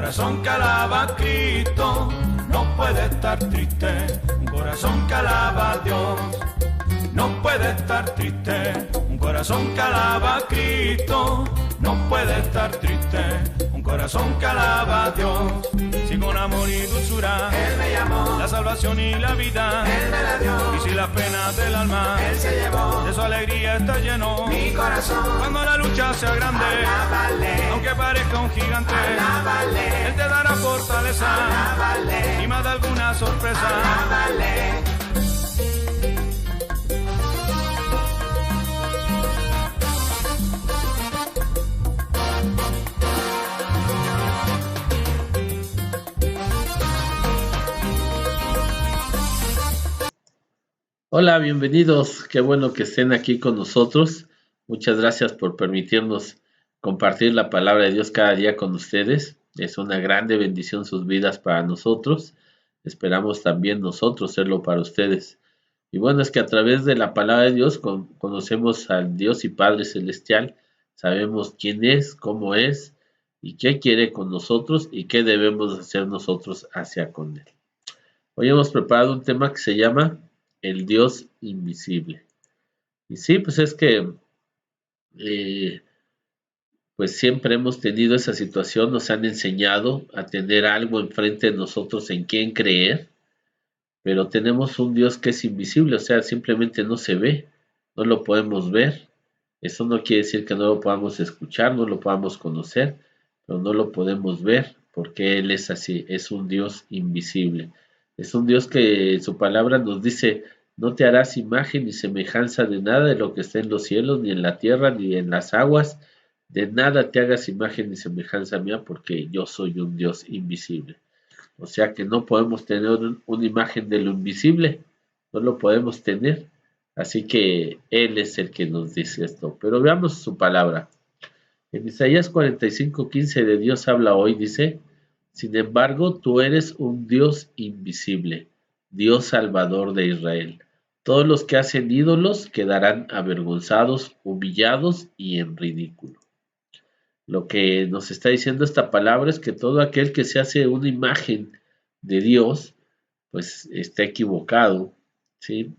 corazón que alaba a Cristo no puede estar triste. Un corazón que alaba a Dios no puede estar triste. Un corazón que alaba a Cristo no puede estar triste. Un corazón que alaba a Dios. Si con amor y dulzura Él me llamó, la salvación y la vida Él me la dio, y si las penas del alma Él se llevó, de su alegría está lleno. mi corazón, Cuando la lucha sea grande, alábale, aunque parezca un gigante, alábale, Él te dará fortaleza alábale, y más de alguna sorpresa. alábale. Hola, bienvenidos. Qué bueno que estén aquí con nosotros. Muchas gracias por permitirnos compartir la palabra de Dios cada día con ustedes. Es una grande bendición sus vidas para nosotros. Esperamos también nosotros serlo para ustedes. Y bueno, es que a través de la palabra de Dios conocemos al Dios y Padre Celestial. Sabemos quién es, cómo es y qué quiere con nosotros y qué debemos hacer nosotros hacia con Él. Hoy hemos preparado un tema que se llama el Dios invisible. Y sí, pues es que eh, pues siempre hemos tenido esa situación, nos han enseñado a tener algo enfrente de nosotros en quien creer, pero tenemos un Dios que es invisible, o sea, simplemente no se ve, no lo podemos ver. Eso no quiere decir que no lo podamos escuchar, no lo podamos conocer, pero no lo podemos ver, porque Él es así, es un Dios invisible. Es un Dios que en su palabra nos dice, no te harás imagen ni semejanza de nada de lo que está en los cielos, ni en la tierra, ni en las aguas, de nada te hagas imagen ni semejanza mía, porque yo soy un Dios invisible. O sea que no podemos tener una imagen de lo invisible, no lo podemos tener. Así que Él es el que nos dice esto. Pero veamos su palabra. En Isaías 45:15 de Dios habla hoy, dice, sin embargo, tú eres un Dios invisible, Dios salvador de Israel. Todos los que hacen ídolos quedarán avergonzados, humillados y en ridículo. Lo que nos está diciendo esta palabra es que todo aquel que se hace una imagen de Dios, pues está equivocado, ¿sí?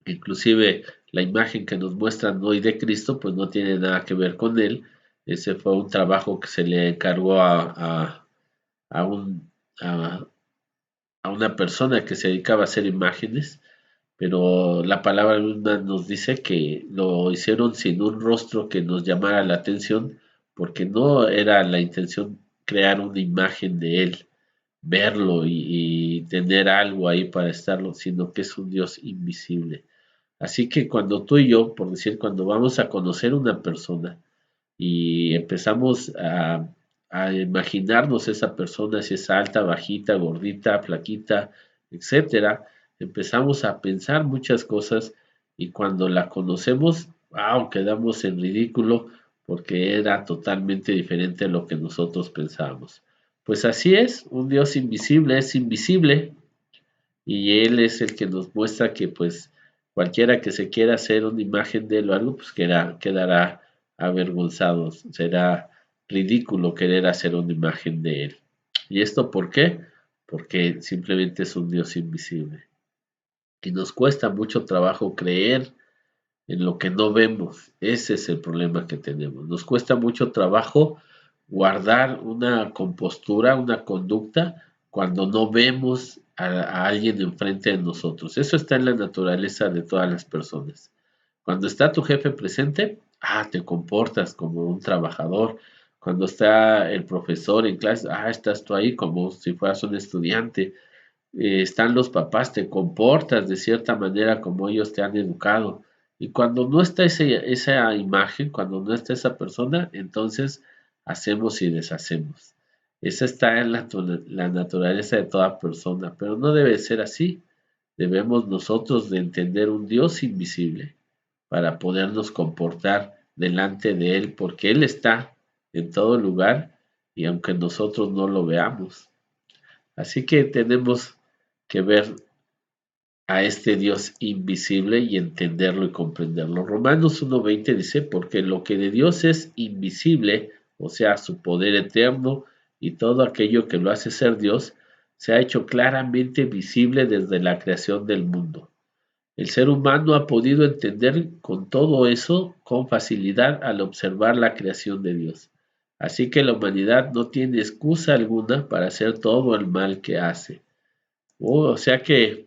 Inclusive la imagen que nos muestran hoy de Cristo, pues no tiene nada que ver con Él. Ese fue un trabajo que se le encargó a, un, a, a una persona que se dedicaba a hacer imágenes, pero la palabra misma nos dice que lo hicieron sin un rostro que nos llamara la atención, porque no era la intención crear una imagen de Él, verlo y tener algo ahí para estarlo, sino que es un Dios invisible. Así que cuando tú y yo, por decir, cuando vamos a conocer una persona y empezamos a imaginarnos esa persona, si es alta, bajita, gordita, flaquita, etcétera, empezamos a pensar muchas cosas y cuando la conocemos, wow, quedamos en ridículo porque era totalmente diferente a lo que nosotros pensábamos. Pues así es, un Dios invisible es invisible y Él es el que nos muestra que pues cualquiera que se quiera hacer una imagen de él o algo, pues quedará avergonzado, será ridículo querer hacer una imagen de Él. ¿Y esto por qué? Porque simplemente es un Dios invisible. Y nos cuesta mucho trabajo creer en lo que no vemos. Ese es el problema que tenemos. Nos cuesta mucho trabajo guardar una compostura, una conducta, cuando no vemos a alguien enfrente de nosotros. Eso está en la naturaleza de todas las personas. Cuando está tu jefe presente, te comportas como un trabajador. Cuando está el profesor en clase, estás tú ahí como si fueras un estudiante. Están los papás, te comportas de cierta manera como ellos te han educado. Y cuando no está esa imagen, cuando no está esa persona, entonces hacemos y deshacemos. Esa está en la naturaleza de toda persona, pero no debe ser así. Debemos nosotros de entender un Dios invisible para podernos comportar delante de Él, porque Él está en todo lugar y aunque nosotros no lo veamos. Así que tenemos que ver a este Dios invisible y entenderlo y comprenderlo. Romanos 1:20 dice, porque lo que de Dios es invisible, o sea, su poder eterno, y todo aquello que lo hace ser Dios se ha hecho claramente visible desde la creación del mundo. El ser humano ha podido entender con todo eso con facilidad al observar la creación de Dios. Así que la humanidad no tiene excusa alguna para hacer todo el mal que hace. O sea que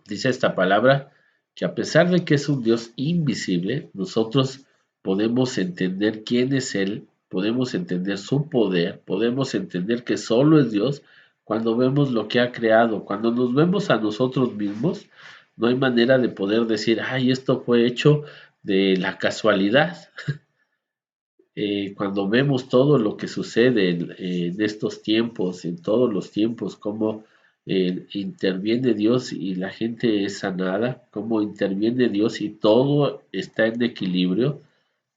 dice esta palabra que a pesar de que es un Dios invisible, nosotros podemos entender quién es Él, podemos entender su poder, podemos entender que solo es Dios cuando vemos lo que ha creado. Cuando nos vemos a nosotros mismos, no hay manera de poder decir, ay, esto fue hecho de la casualidad. Cuando vemos todo lo que sucede en estos tiempos, en todos los tiempos, cómo interviene Dios y la gente es sanada, cómo interviene Dios y todo está en equilibrio,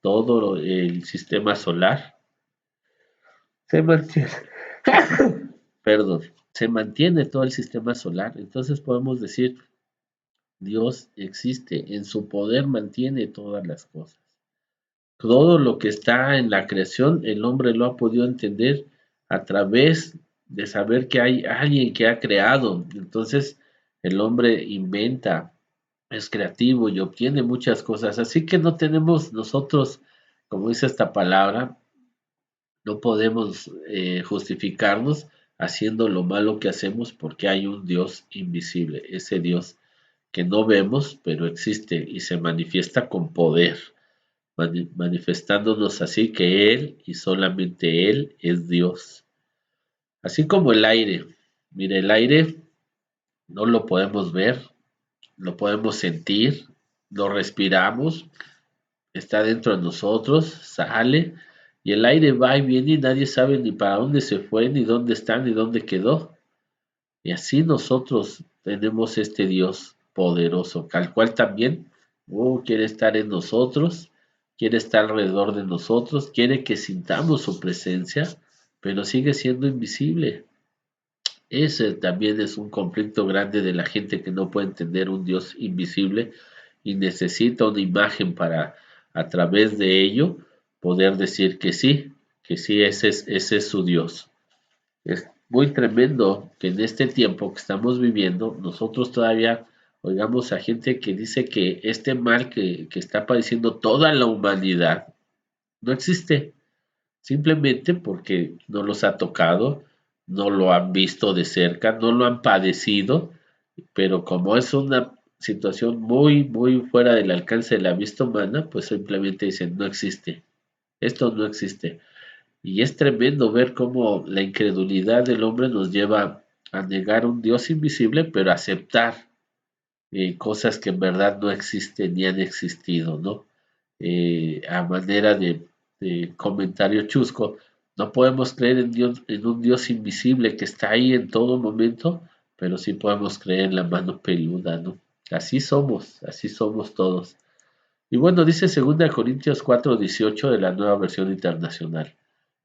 todo el sistema solar se mantiene, perdón, se mantiene todo el sistema solar, entonces podemos decir, Dios existe, en su poder mantiene todas las cosas. Todo lo que está en la creación, el hombre lo ha podido entender a través de saber que hay alguien que ha creado. Entonces, el hombre inventa, es creativo y obtiene muchas cosas. Así que no tenemos nosotros, como dice esta palabra, no podemos justificarnos haciendo lo malo que hacemos porque hay un Dios invisible, ese Dios que no vemos, pero existe y se manifiesta con poder manifestándonos así que Él y solamente Él es Dios. Así como el aire. Mire, el aire no lo podemos ver, lo podemos sentir, lo respiramos, está dentro de nosotros, sale, y el aire va y viene y nadie sabe ni para dónde se fue, ni dónde está, ni dónde quedó. Y así nosotros tenemos este Dios poderoso, al cual también quiere estar en nosotros, quiere estar alrededor de nosotros, quiere que sintamos su presencia, pero sigue siendo invisible. Ese también es un conflicto grande de la gente que no puede entender un Dios invisible y necesita una imagen para a través de ello poder decir que sí, ese es su Dios. Es muy tremendo que en este tiempo que estamos viviendo, nosotros todavía oigamos a gente que dice que este mal que está padeciendo toda la humanidad no existe, simplemente porque no los ha tocado, no lo han visto de cerca, no lo han padecido, pero como es una situación muy, muy fuera del alcance de la vista humana, pues simplemente dicen no existe, esto no existe. Y es tremendo ver cómo la incredulidad del hombre nos lleva a negar un Dios invisible, pero a aceptar cosas que en verdad no existen ni han existido, ¿no? A manera de comentario chusco, no podemos creer en un Dios invisible que está ahí en todo momento, pero sí podemos creer en la mano peluda, ¿no? Así somos todos. Y bueno, dice 2 Corintios 4:18 de la Nueva Versión Internacional.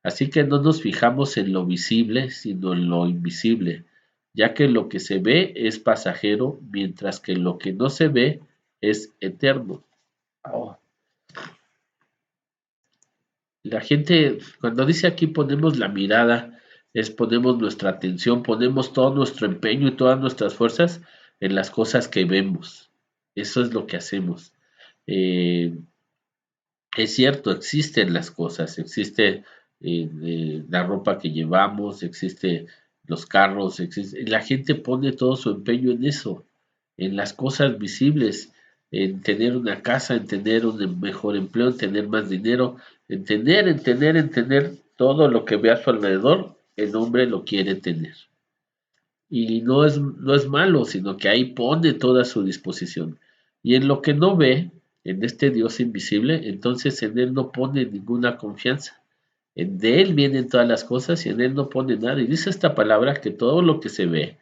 Así que no nos fijamos en lo visible, sino en lo invisible, ya que lo que se ve es pasajero, mientras que lo que no se ve es eterno. Oh. La gente, cuando dice aquí ponemos la mirada, es ponemos nuestra atención, ponemos todo nuestro empeño y todas nuestras fuerzas en las cosas que vemos. Eso es lo que hacemos. Eh, Es cierto, existen las cosas, existe la ropa que llevamos, existe los carros, existe, la gente pone todo su empeño en eso, en las cosas visibles, en tener una casa, en tener un mejor empleo, en tener más dinero, en tener todo lo que ve a su alrededor, el hombre lo quiere tener. Y no es malo, sino que ahí pone toda su disposición. Y en lo que no ve, en este Dios invisible, entonces en él no pone ninguna confianza. De él vienen todas las cosas y en él no pone nada. Y dice esta palabra que todo lo que se ve,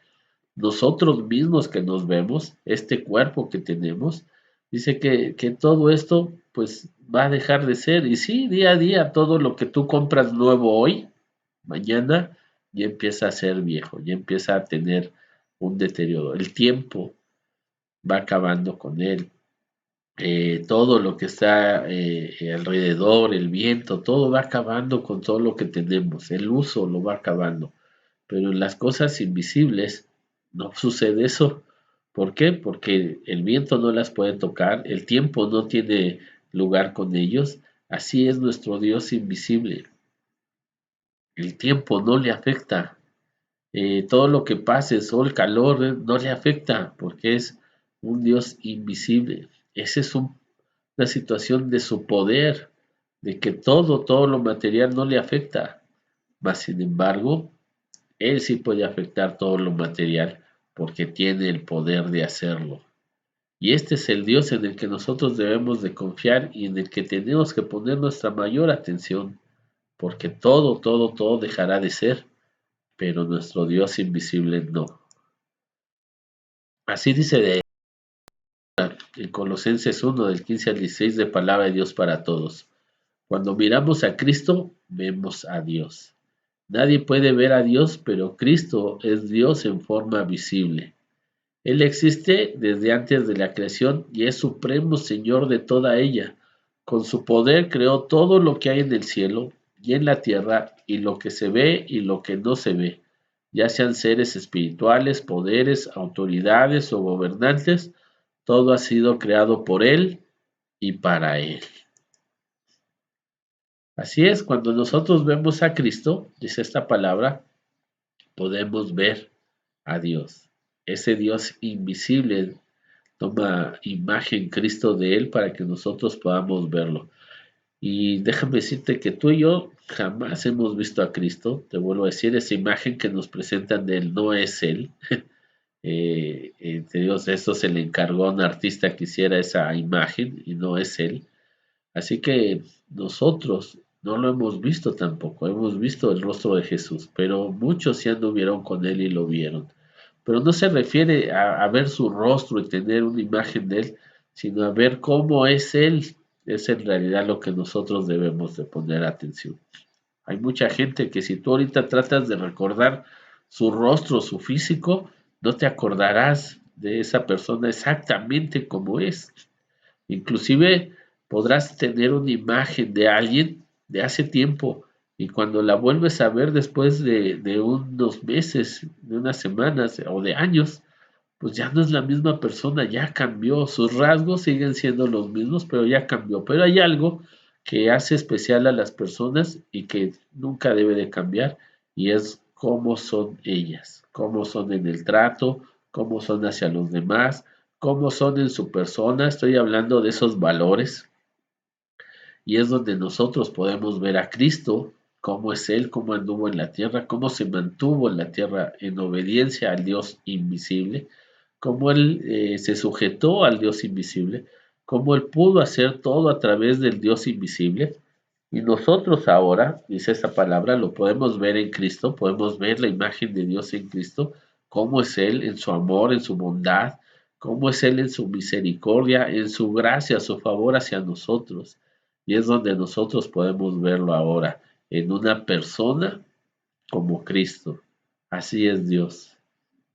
nosotros mismos que nos vemos, este cuerpo que tenemos, dice que todo esto pues va a dejar de ser. Y sí, día a día, todo lo que tú compras nuevo hoy, mañana ya empieza a ser viejo, ya empieza a tener un deterioro. El tiempo va acabando con él. todo lo que está alrededor, el viento, todo va acabando con todo lo que tenemos, el uso lo va acabando, pero en las cosas invisibles no sucede eso. ¿Por qué? Porque el viento no las puede tocar, el tiempo no tiene lugar con ellos, así es nuestro Dios invisible. El tiempo no le afecta, todo lo que pase, sol, calor, no le afecta, porque es un Dios invisible. Esa es una situación de su poder, de que todo lo material no le afecta, mas sin embargo, Él sí puede afectar todo lo material, porque tiene el poder de hacerlo. Y este es el Dios en el que nosotros debemos de confiar y en el que tenemos que poner nuestra mayor atención, porque todo dejará de ser, pero nuestro Dios invisible no. Así dice en Colosenses 1, del 15 al 16, de Palabra de Dios para Todos. Cuando miramos a Cristo, vemos a Dios. Nadie puede ver a Dios, pero Cristo es Dios en forma visible. Él existe desde antes de la creación y es supremo Señor de toda ella. Con su poder creó todo lo que hay en el cielo y en la tierra, y lo que se ve y lo que no se ve, ya sean seres espirituales, poderes, autoridades o gobernantes. Todo ha sido creado por Él y para Él. Así es, cuando nosotros vemos a Cristo, dice esta palabra, podemos ver a Dios. Ese Dios invisible toma imagen Cristo de Él para que nosotros podamos verlo. Y déjame decirte que tú y yo jamás hemos visto a Cristo. Te vuelvo a decir, esa imagen que nos presentan de Él no es Él. Te digo, esto se le encargó a un artista que hiciera esa imagen y no es Él. Así que nosotros no lo hemos visto tampoco, hemos visto el rostro de Jesús, pero muchos sí anduvieron con Él y lo vieron. Pero no se refiere a ver su rostro y tener una imagen de Él, sino a ver cómo es Él. Es en realidad lo que nosotros debemos de poner atención. Hay mucha gente que si tú ahorita tratas de recordar su rostro, su físico, no te acordarás de esa persona exactamente como es. Inclusive podrás tener una imagen de alguien de hace tiempo y cuando la vuelves a ver después de unos meses, de unas semanas o de años, pues ya no es la misma persona, ya cambió, sus rasgos siguen siendo los mismos, pero ya cambió. Pero hay algo que hace especial a las personas y que nunca debe de cambiar y es cómo son ellas, cómo son en el trato, cómo son hacia los demás, cómo son en su persona. Estoy hablando de esos valores y es donde nosotros podemos ver a Cristo, cómo es Él, cómo anduvo en la tierra, cómo se mantuvo en la tierra en obediencia al Dios invisible, cómo Él se sujetó al Dios invisible, cómo Él pudo hacer todo a través del Dios invisible. Y nosotros ahora, dice esta palabra, lo podemos ver en Cristo, podemos ver la imagen de Dios en Cristo, cómo es Él en su amor, en su bondad, cómo es Él en su misericordia, en su gracia, su favor hacia nosotros. Y es donde nosotros podemos verlo ahora, en una persona como Cristo. Así es Dios.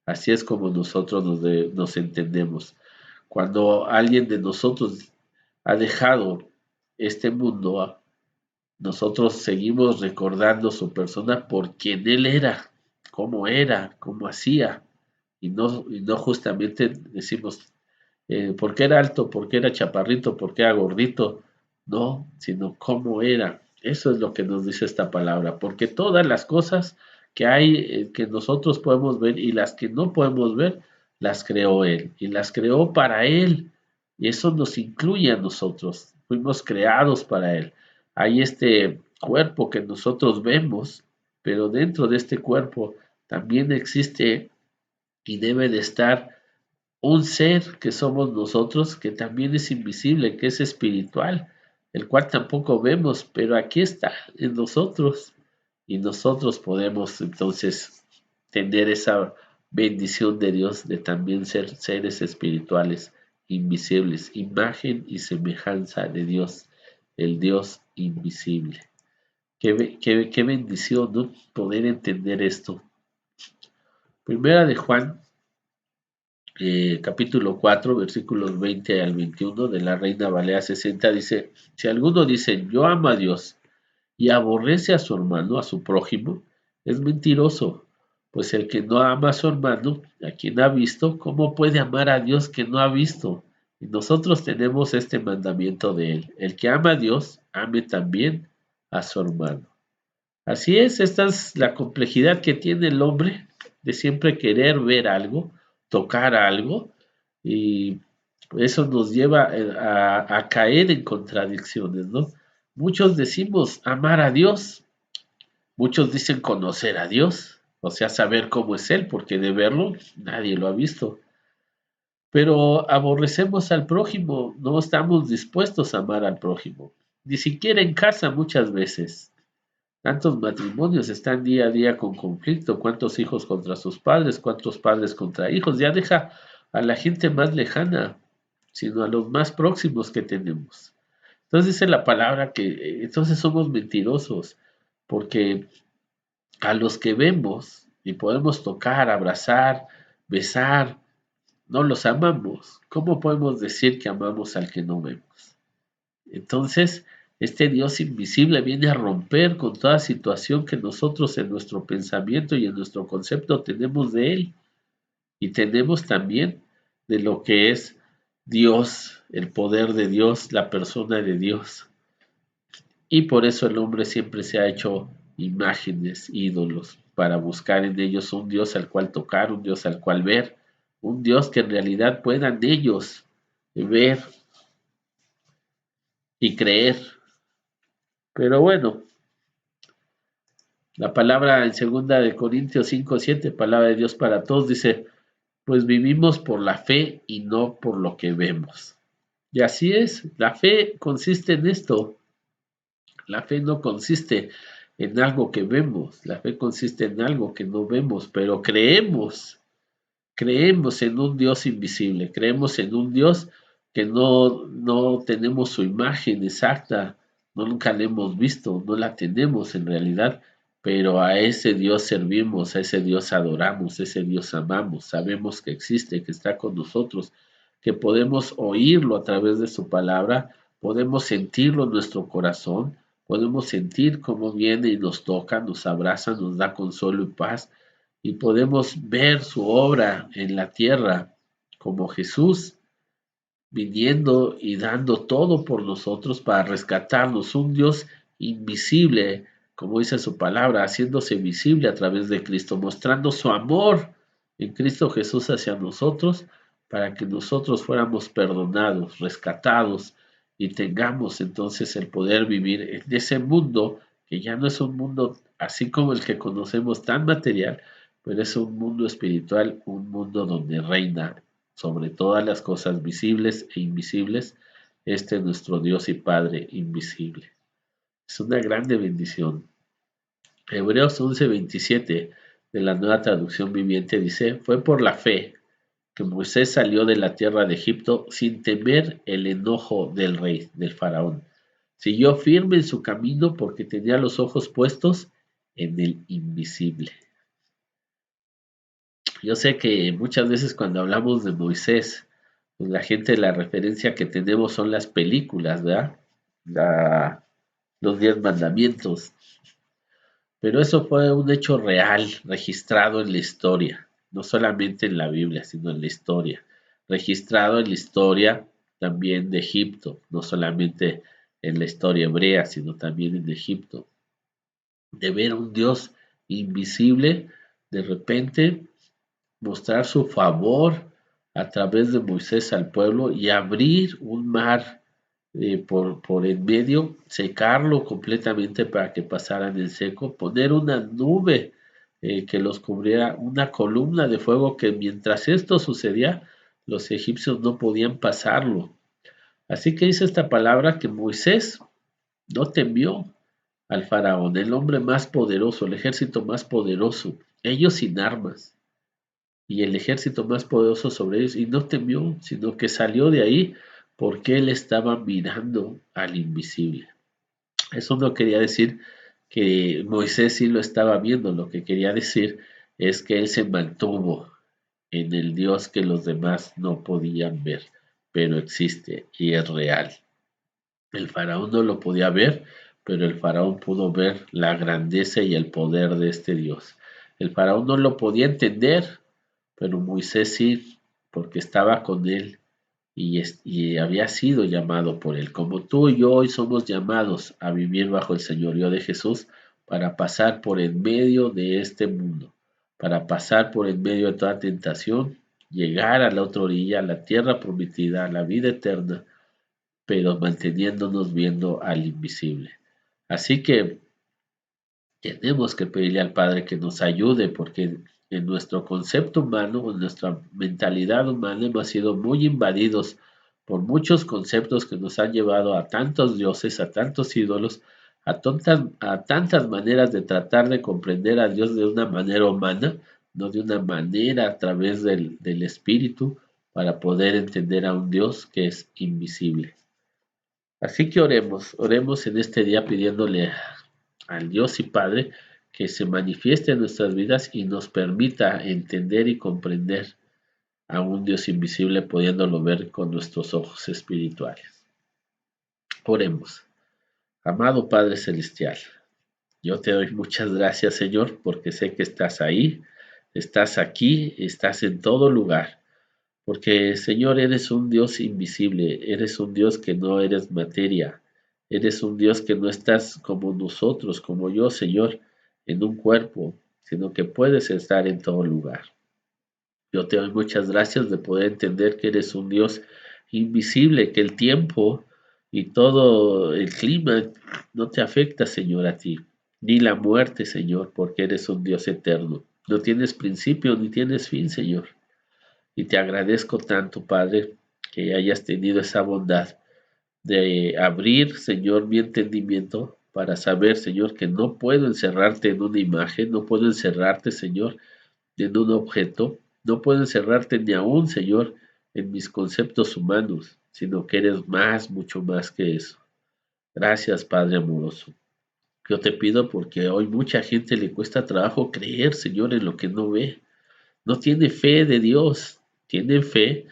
Así es como nosotros nos entendemos. Cuando alguien de nosotros ha dejado este mundo, nosotros seguimos recordando su persona por quien él era, cómo hacía, y no justamente decimos por qué era alto, por qué era chaparrito, por qué era gordito, no, sino cómo era. Eso es lo que nos dice esta palabra, porque todas las cosas que hay, que nosotros podemos ver y las que no podemos ver, las creó Él y las creó para Él. Y eso nos incluye a nosotros. Fuimos creados para Él. Hay este cuerpo que nosotros vemos, pero dentro de este cuerpo también existe y debe de estar un ser que somos nosotros, que también es invisible, que es espiritual, el cual tampoco vemos, pero aquí está en nosotros. Y nosotros podemos entonces tener esa bendición de Dios de también ser seres espirituales, invisibles, imagen y semejanza de Dios, el Dios invisible. Qué bendición, ¿no? Poder entender esto. Primera de Juan capítulo 4, versículos 20 al 21 de la Reina Valera 60 dice, si alguno dice, yo amo a Dios y aborrece a su hermano, a su prójimo, es mentiroso, pues el que no ama a su hermano, a quien ha visto, ¿cómo puede amar a Dios que no ha visto? Y nosotros tenemos este mandamiento de él, el que ama a Dios, ame también a su hermano. Así es, esta es la complejidad que tiene el hombre de siempre querer ver algo, tocar algo, y eso nos lleva a caer en contradicciones, ¿no? Muchos decimos amar a Dios, muchos dicen conocer a Dios, o sea, saber cómo es Él, porque de verlo nadie lo ha visto. Pero aborrecemos al prójimo, no estamos dispuestos a amar al prójimo, ni siquiera en casa muchas veces. Tantos matrimonios están día a día con conflicto, cuántos hijos contra sus padres, cuántos padres contra hijos, ya deja a la gente más lejana, sino a los más próximos que tenemos. Entonces dice la palabra que entonces somos mentirosos, porque a los que vemos y podemos tocar, abrazar, besar, no los amamos. ¿Cómo podemos decir que amamos al que no vemos? Entonces, este Dios invisible viene a romper con toda situación que nosotros en nuestro pensamiento y en nuestro concepto tenemos de Él. Y tenemos también de lo que es Dios, el poder de Dios, la persona de Dios. Y por eso el hombre siempre se ha hecho imágenes, ídolos, para buscar en ellos un Dios al cual tocar, un Dios al cual ver, un Dios que en realidad puedan ellos ver y creer. Pero bueno, la palabra en segunda de Corintios 5:7, palabra de Dios para todos, dice, pues vivimos por la fe y no por lo que vemos. Y así es, la fe consiste en esto. La fe no consiste en algo que vemos, la fe consiste en algo que no vemos, pero creemos en un Dios invisible, creemos en un Dios que no tenemos su imagen exacta, no nunca la hemos visto, no la tenemos en realidad, pero a ese Dios servimos, a ese Dios adoramos, a ese Dios amamos, sabemos que existe, que está con nosotros, que podemos oírlo a través de su palabra, podemos sentirlo en nuestro corazón, podemos sentir cómo viene y nos toca, nos abraza, nos da consuelo y paz, y podemos ver su obra en la tierra como Jesús viniendo y dando todo por nosotros para rescatarnos, un Dios invisible, como dice su palabra, haciéndose visible a través de Cristo, mostrando su amor en Cristo Jesús hacia nosotros para que nosotros fuéramos perdonados, rescatados y tengamos entonces el poder vivir en ese mundo que ya no es un mundo así como el que conocemos tan material, pero es un mundo espiritual, un mundo donde reina sobre todas las cosas visibles e invisibles, este nuestro Dios y Padre invisible. Es una grande bendición. Hebreos 11:27 de la Nueva Traducción Viviente dice, fue por la fe que Moisés salió de la tierra de Egipto sin temer el enojo del rey, del faraón. Siguió firme en su camino porque tenía los ojos puestos en el invisible. Yo sé que muchas veces cuando hablamos de Moisés, pues la gente, la referencia que tenemos son las películas, ¿verdad? Los 10 mandamientos. Pero eso fue un hecho real, registrado en la historia, no solamente en la Biblia, sino en la historia. Registrado en la historia también de Egipto, no solamente en la historia hebrea, sino también en Egipto. De ver a un Dios invisible, de repente mostrar su favor a través de Moisés al pueblo y abrir un mar por en medio, secarlo completamente para que pasaran en seco, poner una nube que los cubriera, una columna de fuego que mientras esto sucedía, los egipcios no podían pasarlo. Así que dice esta palabra que Moisés no temió al faraón, el hombre más poderoso, el ejército más poderoso, ellos sin armas y el ejército más poderoso sobre ellos, y no temió, sino que salió de ahí porque él estaba mirando al invisible. Eso no quería decir que Moisés sí lo estaba viendo, lo que quería decir es que él se mantuvo en el Dios que los demás no podían ver, pero existe y es real. El faraón no lo podía ver, pero el faraón pudo ver la grandeza y el poder de este Dios. El faraón no lo podía entender, pero Moisés sí, porque estaba con él y había sido llamado por él. Como tú y yo hoy somos llamados a vivir bajo el señorío de Jesús para pasar por en medio de este mundo, para pasar por en medio de toda tentación, llegar a la otra orilla, a la tierra prometida, a la vida eterna, pero manteniéndonos viendo al invisible. Así que tenemos que pedirle al Padre que nos ayude, porque en nuestro concepto humano, en nuestra mentalidad humana, hemos sido muy invadidos por muchos conceptos que nos han llevado a tantos dioses, a tantos ídolos, a tantas maneras de tratar de comprender a Dios de una manera humana, no de una manera a través del Espíritu, para poder entender a un Dios que es invisible. Así que oremos en este día pidiéndole al Dios y Padre que se manifieste en nuestras vidas y nos permita entender y comprender a un Dios invisible, pudiéndolo ver con nuestros ojos espirituales. Oremos. Amado Padre Celestial, yo te doy muchas gracias, Señor, porque sé que estás ahí, estás aquí, estás en todo lugar. Porque, Señor, eres un Dios invisible, eres un Dios que no eres materia, eres un Dios que no estás como nosotros, como yo, Señor, en un cuerpo, sino que puedes estar en todo lugar. Yo te doy muchas gracias de poder entender que eres un Dios invisible, que el tiempo y todo el clima no te afecta, Señor, a ti, ni la muerte, Señor, porque eres un Dios eterno. No tienes principio ni tienes fin, Señor. Y te agradezco tanto, Padre, que hayas tenido esa bondad de abrir, Señor, mi entendimiento para saber, Señor, que no puedo encerrarte en una imagen, no puedo encerrarte, Señor, en un objeto, no puedo encerrarte ni aún, Señor, en mis conceptos humanos, sino que eres más, mucho más que eso. Gracias, Padre amoroso. Yo te pido porque hoy mucha gente le cuesta trabajo creer, Señor, en lo que no ve. No tiene fe de Dios. Tienen fe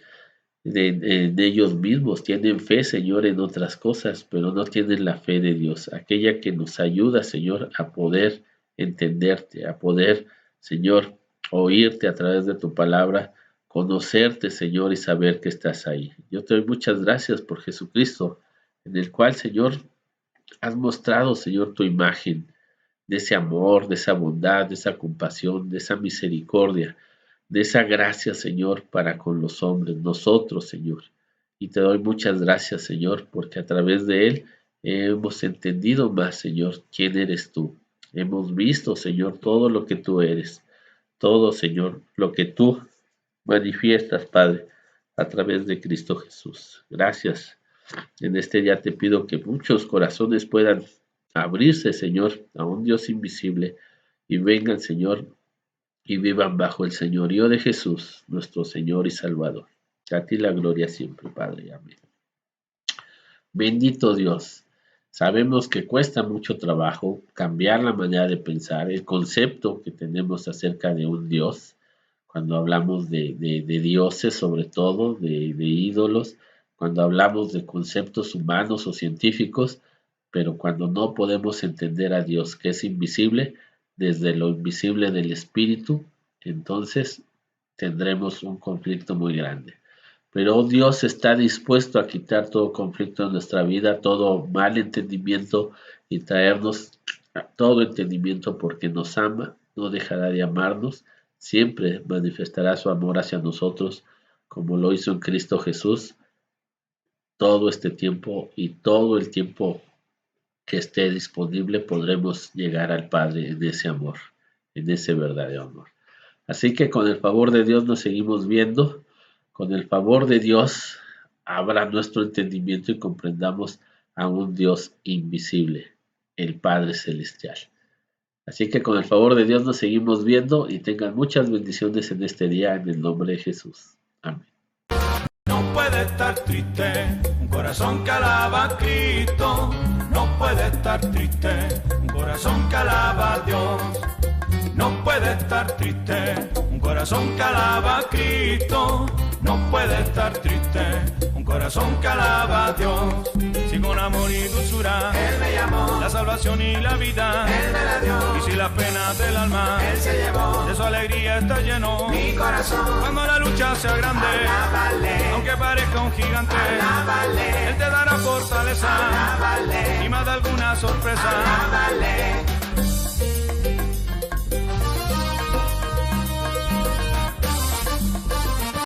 en ellos mismos, tienen fe, Señor, en otras cosas, pero no tienen la fe de Dios, aquella que nos ayuda, Señor, a poder entenderte, a poder, Señor, oírte a través de tu palabra, conocerte, Señor, y saber que estás ahí. Yo te doy muchas gracias por Jesucristo, en el cual, Señor, has mostrado, Señor, tu imagen de ese amor, de esa bondad, de esa compasión, de esa misericordia, de esa gracia, Señor, para con los hombres, nosotros, Señor. Y te doy muchas gracias, Señor, porque a través de él hemos entendido más, Señor, quién eres tú. Hemos visto, Señor, todo lo que tú eres, todo, Señor, lo que tú manifiestas, Padre, a través de Cristo Jesús. Gracias. En este día te pido que muchos corazones puedan abrirse, Señor, a un Dios invisible y vengan, Señor, y vivan bajo el señorío de Jesús, nuestro Señor y Salvador. A ti la gloria siempre, Padre. Amén. Bendito Dios. Sabemos que cuesta mucho trabajo cambiar la manera de pensar, el concepto que tenemos acerca de un Dios, cuando hablamos de dioses sobre todo, de ídolos, cuando hablamos de conceptos humanos o científicos, pero cuando no podemos entender a Dios, que es invisible, desde lo invisible del Espíritu, entonces tendremos un conflicto muy grande. Pero Dios está dispuesto a quitar todo conflicto en nuestra vida, todo mal entendimiento y traernos todo entendimiento porque nos ama, no dejará de amarnos, siempre manifestará su amor hacia nosotros como lo hizo en Cristo Jesús todo este tiempo y todo el tiempo que esté disponible podremos llegar al Padre en ese amor, en ese verdadero amor. Así que con el favor de Dios nos seguimos viendo, con el favor de Dios abra nuestro entendimiento y comprendamos a un Dios invisible, el Padre Celestial. Así que con el favor de Dios nos seguimos viendo y tengan muchas bendiciones en este día en el nombre de Jesús. Amén. No puede estar triste, un corazón que alaba a Cristo. No puede estar triste, un corazón que alaba a Dios. No puede puede estar triste. Un corazón que alaba a Cristo no puede estar triste. Un corazón que alaba a Dios. Si con amor y dulzura Él me llamó, la salvación y la vida Él me la dio, y si las penas del alma Él se llevó de su alegría está lleno. mi corazón. Cuando la lucha sea grande, Alábale, aunque parezca un gigante, alábale, Él te dará fortaleza alábale, y más de alguna sorpresa. alábale,